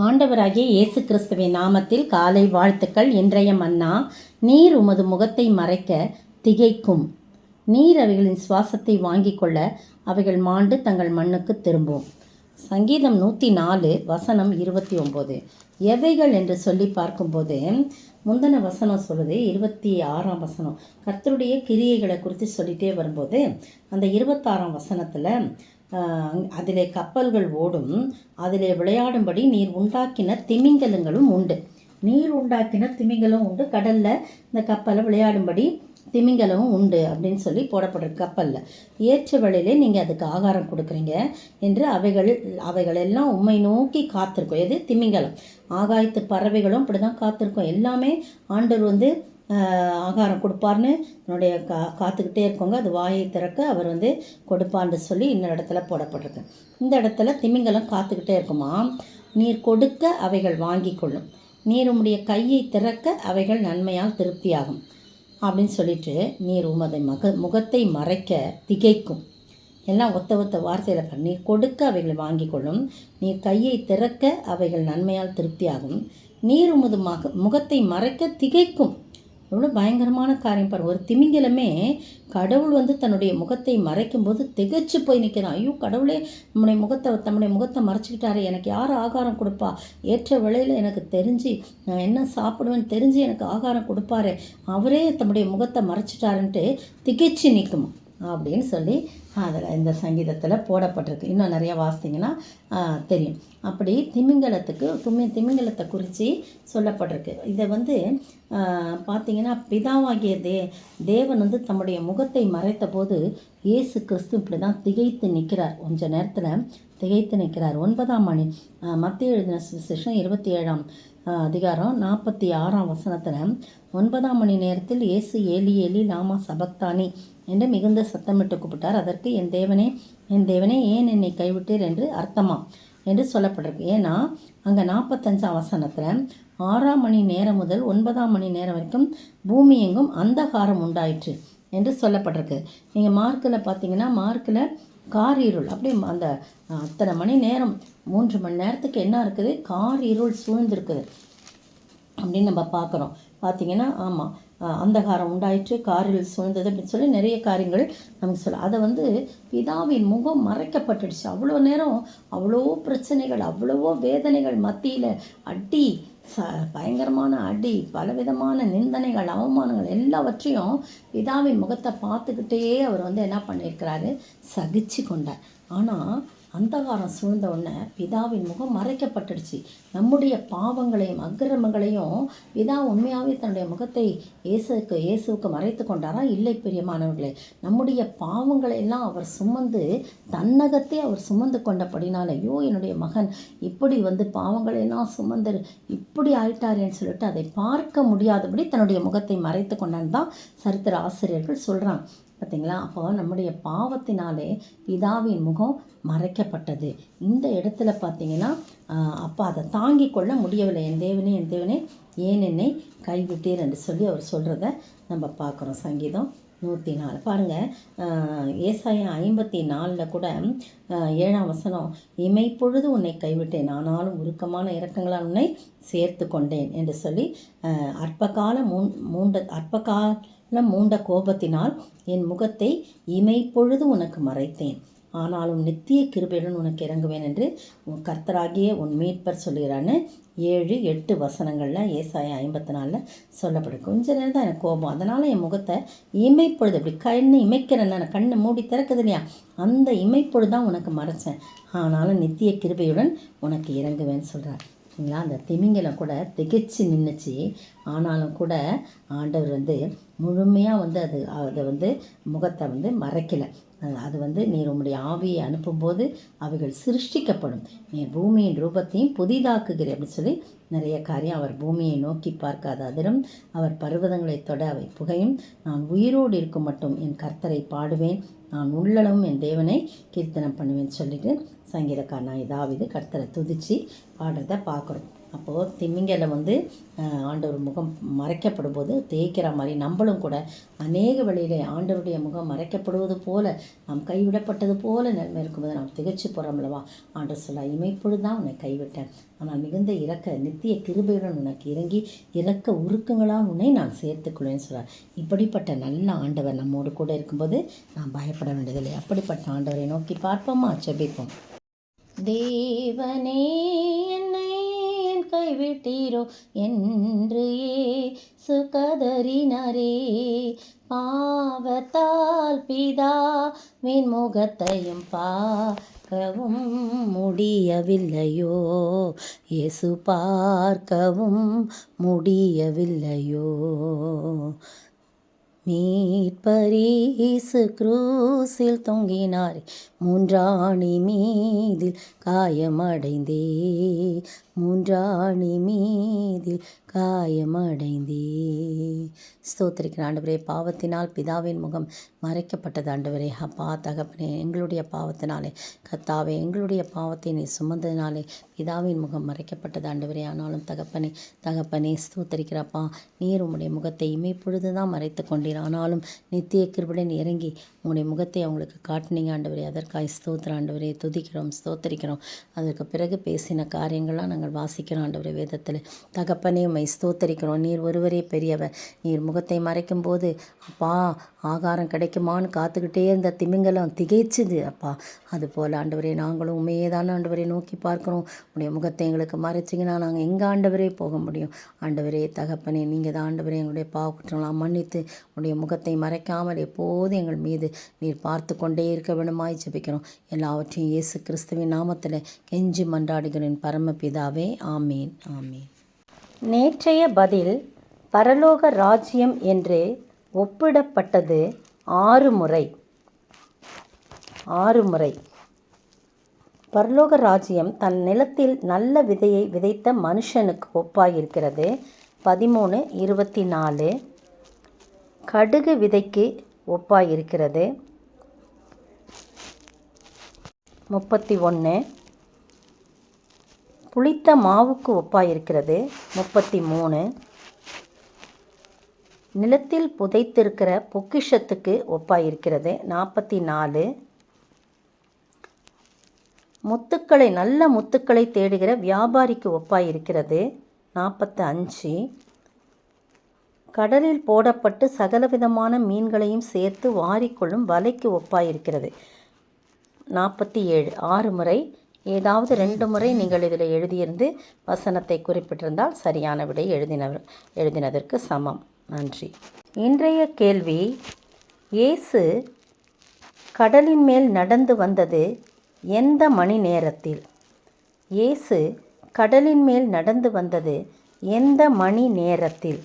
ஆண்டவராகிய இயேசு கிறிஸ்துவின் நாமத்தில் காலை வாழ்த்துக்கள். இன்றைய மன்னா, நீர் உமது முகத்தை மறைக்க திகைக்கும். நீர் அவைகளின் சுவாசத்தை வாங்கிக் கொள்ள அவைகள் மாண்டு தங்கள் மண்ணுக்கு திரும்பும். சங்கீதம் 104 வசனம் 29. எவைகள் என்று சொல்லி பார்க்கும்போது முந்தின வசனம் சொல்லுது 26ஆம் வசனம். கர்த்தருடைய கிரியைகளை குறித்து சொல்லிகிட்டே வரும்போது அந்த 26ஆம் வசனத்தில் அதிலே கப்பல்கள் ஓடும், அதிலே விளையாடும்படி நீர் உண்டாக்கின திமிங்கலங்களும் உண்டு. நீர் உண்டாக்கின திமிங்கலம் உண்டு, கடலில் இந்த கப்பலை விளையாடும்படி திமிங்கலமும் உண்டு அப்படின்னு சொல்லி போடப்படுற கப்பலில் ஏற்ற வேளையிலே நீங்கள் அதுக்கு ஆகாரம் கொடுக்குறீங்க என்று அவைகளெல்லாம் உம்மை நோக்கி காத்திருக்கும். எது? திமிங்கலம். ஆகாயத்து பறவைகளும் அப்படி தான் காத்திருக்கும். எல்லாமே ஆண்டவர் ஆகாரம் கொடுப்பார்னு என்னுடைய காத்துக்கிட்டே இருக்கோங்க. அது வாயை திறக்க அவர் கொடுப்பான்னு சொல்லி இன்னொரு இடத்துல போடப்பட்டிருக்கு. இந்த இடத்துல திமிங்கலம் காத்துக்கிட்டே இருக்குமா, நீர் கொடுக்க அவைகள் வாங்கி கொள்ளும், நீர் உம்முடைய கையை திறக்க அவைகள் நன்மையால் திருப்தியாகும் அப்படின்னு சொல்லிட்டு, நீர் உமது முகத்தை மறைக்க திகைக்கும். எல்லாம் ஒத்த வார்த்தையில் நீர் கொடுக்க அவைகள் வாங்கி கொள்ளும், நீர் கையை திறக்க அவைகள் நன்மையால் திருப்தியாகும், நீர் உமது முகத்தை மறைக்க திகைக்கும். எவ்வளோ பயங்கரமான காரியம் பாரு. ஒரு திமிங்கலமே கடவுள் தன்னுடைய முகத்தை மறைக்கும்போது திகைச்சு போய் நிற்கிறான். ஐயோ, கடவுளே தம்முடைய முகத்தை மறைச்சிக்கிட்டாரு, எனக்கு யார் ஆகாரம் கொடுப்பா, ஏற்ற வேளையில் எனக்கு தெரிஞ்சு நான் என்ன சாப்பிடுவேன்னு தெரிஞ்சு எனக்கு ஆகாரம் கொடுப்பாரு, அவரே தம்முடைய முகத்தை மறைச்சிட்டாருன்ட்டு திகைச்சு நிற்குமா அப்படின்னு சொல்லி அதில் இந்த சங்கீதத்தில் போடப்பட்டிருக்கு. இன்னும் நிறையா வாசித்திங்கன்னா தெரியும். அப்படி திமிங்கலத்தை குறித்து சொல்லப்பட்டிருக்கு. இதை பார்த்திங்கன்னா பிதாவாகிய தேவன் தம்முடைய முகத்தை மறைத்த போது இயேசு கிறிஸ்து இப்படி தான் திகைத்து நிற்கிறார். கொஞ்ச நேரத்தில் திகைத்து நிற்கிறார். 9ஆம் மணி மத்தேயு எழுதின சுவிசேஷம் 27ஆம் அதிகாரம் 46ஆம் வசனத்தில் 9ஆம் மணி நேரத்தில் இயேசு ஏலி ஏலி லாமா சபக்தானி என்று மிகுந்த சத்தமிட்டு கூப்பிட்டார். அதற்கு என் தேவனே ஏன் என்னை கைவிட்டீர் என்று அர்த்தமா என்று சொல்லப்பட்டிருக்கு. ஏன்னா அங்கே 45ஆம் வசனத்தில் 6ஆம் மணி நேரம் முதல் 9ஆம் மணி நேரம் வரைக்கும் பூமி எங்கும் அந்தகாரம் உண்டாயிற்று என்று சொல்லப்பட்டிருக்கு. நீங்கள் மார்க்கில் பார்த்தீங்கன்னா மார்க்கில் காரிருள் அப்படி அந்த அத்தனை மணி நேரம் 3 மணி நேரத்துக்கு என்ன இருக்குது, காரிருள் சூழ்ந்திருக்குது அப்படின்னு நம்ம பார்க்குறோம். பார்த்திங்கன்னா ஆமாம், அந்தகாரம் உண்டாயிற்று, காரில் சூழ்ந்தது அப்படின்னு சொல்லி நிறைய காரியங்கள் நமக்கு சொல்ல. அதை பிதாவின் முகம் மறைக்கப்பட்டுடுச்சு. அவ்வளோ நேரம் அவ்வளோ பிரச்சனைகள், அவ்வளவோ வேதனைகள் மத்தியில் அடி, பயங்கரமான அடி, பலவிதமான நிந்தனைகள், அவமானங்கள் எல்லாவற்றையும் பிதாவின் முகத்தை பார்த்துக்கிட்டே அவர் என்ன பண்ணியிருக்கிறாரு, சகிச்சு கொண்டார். ஆனால் அந்தகாரம் சூழ்ந்த உடனே பிதாவின் முகம் மறைக்கப்பட்டுடுச்சு. நம்முடைய பாவங்களையும் அக்கிரமங்களையும் பிதா உண்மையாகவே தன்னுடைய முகத்தை இயேசுவுக்கு மறைத்து கொண்டாரா? இல்லை பிரியமானவர்களே. நம்முடைய பாவங்களை எல்லாம் அவர் தன்னகத்தை அவர் சுமந்து கொண்டபடினால, ஐயோ என்னுடைய மகன் இப்படி பாவங்களையெல்லாம் சுமந்து இப்படி ஆயிட்டாரேன்னு சொல்லிட்டு அதை பார்க்க முடியாதபடி தன்னுடைய முகத்தை மறைத்து கொண்டான்னு தான் சரித்திர ஆசிரியர்கள் சொல்கிறாங்க. பார்த்தீங்களா? அப்போ நம்முடைய பாவத்தினாலே பிதாவின் முகம் மறைக்கப்பட்டது. இந்த இடத்துல பார்த்தீங்கன்னா அப்போ அதை தாங்கி கொள்ள முடியவில்லை. என் தேவனே ஏன் என்னை கைவிட்டீர் என்று சொல்லி அவர் சொல்கிறத நம்ம பார்க்குறோம். சங்கீதம் 104 பாருங்கள். ஏசாயா 54 கூட 7ஆம் வசனம், இமைப்பொழுது உன்னை கைவிட்டேன், ஆனாலும் உருக்கமான இரக்கங்களால் உன்னை சேர்த்து கொண்டேன் என்று சொல்லி அற்பகாலம் மூண்ட கோபத்தினால் என் முகத்தை இமைப்பொழுது உனக்கு மறைத்தேன், ஆனாலும் நித்திய கிருபையுடன் உனக்கு இறங்குவேன் என்று கர்த்தராகிய உன் மீட்பர் சொல்கிறான்னு 7-8 வசனங்களில் ஏசாயா 54 சொல்லப்படும். கொஞ்ச நேரம் தான் எனக்கு கோபம், அதனால் என் முகத்தை இமைப்பொழுது அப்படி கண்ணு இமைக்கிறேன், நான் கண்ணை மூடி திறக்குது இல்லையா, அந்த இமைப்பொழுது தான் உனக்கு மறைச்சேன், ஆனாலும் நித்திய கிருபையுடன் உனக்கு இறங்குவேன்னு சொல்கிறார். சரிங்களா? அந்த திமிங்கலம் கூட திகைச்சு நின்றுச்சு. ஆனாலும் கூட ஆண்டவர் முழுமையாக அதை முகத்தை மறைக்கலை. அது நீர் உம்முடைய ஆவியை அனுப்பும்போது அவைகள் சிருஷ்டிக்கப்படும், நீர் பூமியின் ரூபத்தையும் புதிதாக்குகிறேன் அப்படின்னு சொல்லி நிறைய காரியம். அவர் பூமியை நோக்கி பார்க்காத அதிரும், அவர் பர்வதங்களை தொட அவை புகையும், நான் உயிரோடு இருக்கும் மட்டும் என் கர்த்தரை பாடுவேன், நான் உள்ளளவும் என் தேவனை கீர்த்தனம் பண்ணுவேன்னு சொல்லிட்டு சங்கீதக்காரனாகிய தாவீது கர்த்தரை துதித்து பாடுறதை பார்க்குறோம். அப்போது திமிங்கலம் ஆண்டவர் முகம் மறைக்கப்படும் போது தேய்க்கிற மாதிரி நம்மளும் கூட அநேக வழியிலே ஆண்டவருடைய முகம் மறைக்கப்படுவது போல, நாம் கைவிடப்பட்டது போல நிலைமை இருக்கும்போது நாம் திகைச்சு போகிறோம்லவா. ஆண்டவர் சொல்ல, இமைப்பொழுது தான் உன்னை கைவிட்டேன், ஆனால் மிகுந்த நித்திய கிருபையுடன் உனக்கு இறங்கி இரக்க உருக்கங்களால் உன்னை நான் சேர்த்துக்கொள்வேன்னு சொல்கிறார். இப்படிப்பட்ட நல்ல ஆண்டவர் நம்மோடு கூட இருக்கும்போது நான் பயப்பட வேண்டியதில்லை. அப்படிப்பட்ட ஆண்டவரை நோக்கி பார்ப்போமா? ஜெபிப்போம். தேவனே, என்னை கைவிட்டீரோ என்று இயேசு கதறினாரே. பாவத்தால் பிதாவின் முகத்தையும் பார்க்கவும் முடியவில்லையோ, இயேசு பார்க்கவும் முடியவில்லையோ. மீட்பரீசு குரூசில் தொங்கினாரே, மூன்றாணி மீதில் காயமடைந்தே, மூன்றாணி மீதில் காயமடைந்தே. ஸ்தோத்திரிக்கிற ஆண்டவரே, பாவத்தினால் பிதாவின் முகம் மறைக்கப்பட்டது ஆண்டவரே. அப்பா தகப்பனே, எங்களுடைய பாவத்தினாலே கர்த்தாவே, எங்களுடைய பாவத்தை நீ சுமந்ததினாலே பிதாவின் முகம் மறைக்கப்பட்டது ஆண்டவரே. ஆனாலும் தகப்பனே ஸ்தோத்திரிக்கிறப்பா, நீர் உம்முடைய முகத்தை இமைப்பொழுது தான் மறைத்து கொண்டீர். ஆனாலும் நித்திய கிருபையுடன் இறங்கி உங்களுடைய முகத்தை அவங்களுக்கு காட்டினீங்க ஆண்டவரே. அதற்காக ஸ்தோத்திர ஆண்டவரே, துதிக்கிறோம், ஸ்தோத்திரிக்கிறோம். அதற்கு பிறகு பேசின காரியங்கள்லாம் நாங்கள் வாசிக்கிறோம் ஆண்டவரே வேதத்தில். தகப்பனே, உம்மை ஸ்தோத்திரிக்கிறோம். நீர் ஒருவரே பெரியவர். நீர் முகத்தை மறைக்கும் போது அப்பா ஆகாரம் கிடைக்குமான்னு காத்துக்கிட்டே இருந்த திமிங்கலம் திகைச்சுது அப்பா. அதுபோல் ஆண்டவரே, நாங்களும் உண்மையே தானே ஆண்டவரை நோக்கி பார்க்குறோம். உடைய முகத்தை எங்களுக்கு மறைச்சிங்கன்னா நாங்கள் எங்கே ஆண்டவரே போக முடியும்? ஆண்டவரே தகப்பனே, நீங்கள் தான் ஆண்டவரே எங்களுடைய பாவக்குற்றங்களாம் மன்னித்து உடைய முகத்தை மறைக்காமல் எப்போதும் எங்கள் மீது நீர் பார்த்து கொண்டே இருக்க வேணுமாய் ஜெபிக்கிறோம். எல்லாவற்றையும் இயேசு கிறிஸ்துவின் நாமத்தில் கெஞ்சி மன்றாடுகிறேன் பரமபிதாவே. ஆமீன், ஆமீன். நேற்றைய பதில் பரலோக ராஜ்யம் என்று ஒப்பிடப்பட்டது 6 முறை. பரலோக ராஜ்யம் தன் நிலத்தில் நல்ல விதையை விதைத்த மனுஷனுக்கு ஒப்பாயிருக்கிறது. 13:24. கடுகு விதைக்கு ஒப்பாயிருக்கிறது. 31. புளித்த மாவுக்கு ஒப்பாயிருக்கிறது. 33. நிலத்தில் புதைத்திருக்கிற பொக்கிஷத்துக்கு ஒப்பாயிருக்கிறது. 44. நல்ல முத்துக்களை தேடுகிற வியாபாரிக்கு ஒப்பாயிருக்கிறது. 45. கடலில் போடப்பட்டு சகலவிதமான மீன்களையும் சேர்த்து வாரிக்கொள்ளும் வலைக்கு ஒப்பாயிருக்கிறது. 47. 6 முறை. ஏதாவது 2 முறை நீங்கள் இதில் எழுதியிருந்து வசனத்தை குறிப்பிட்டிருந்தால் சரியான விடை எழுதினதற்கு சமம். நன்றி. இன்றைய கேள்வி: இயேசு கடலின் மேல் நடந்து வந்தது எந்த மணி நேரத்தில்? இயேசு கடலின் மேல் நடந்து வந்தது எந்த மணி நேரத்தில்?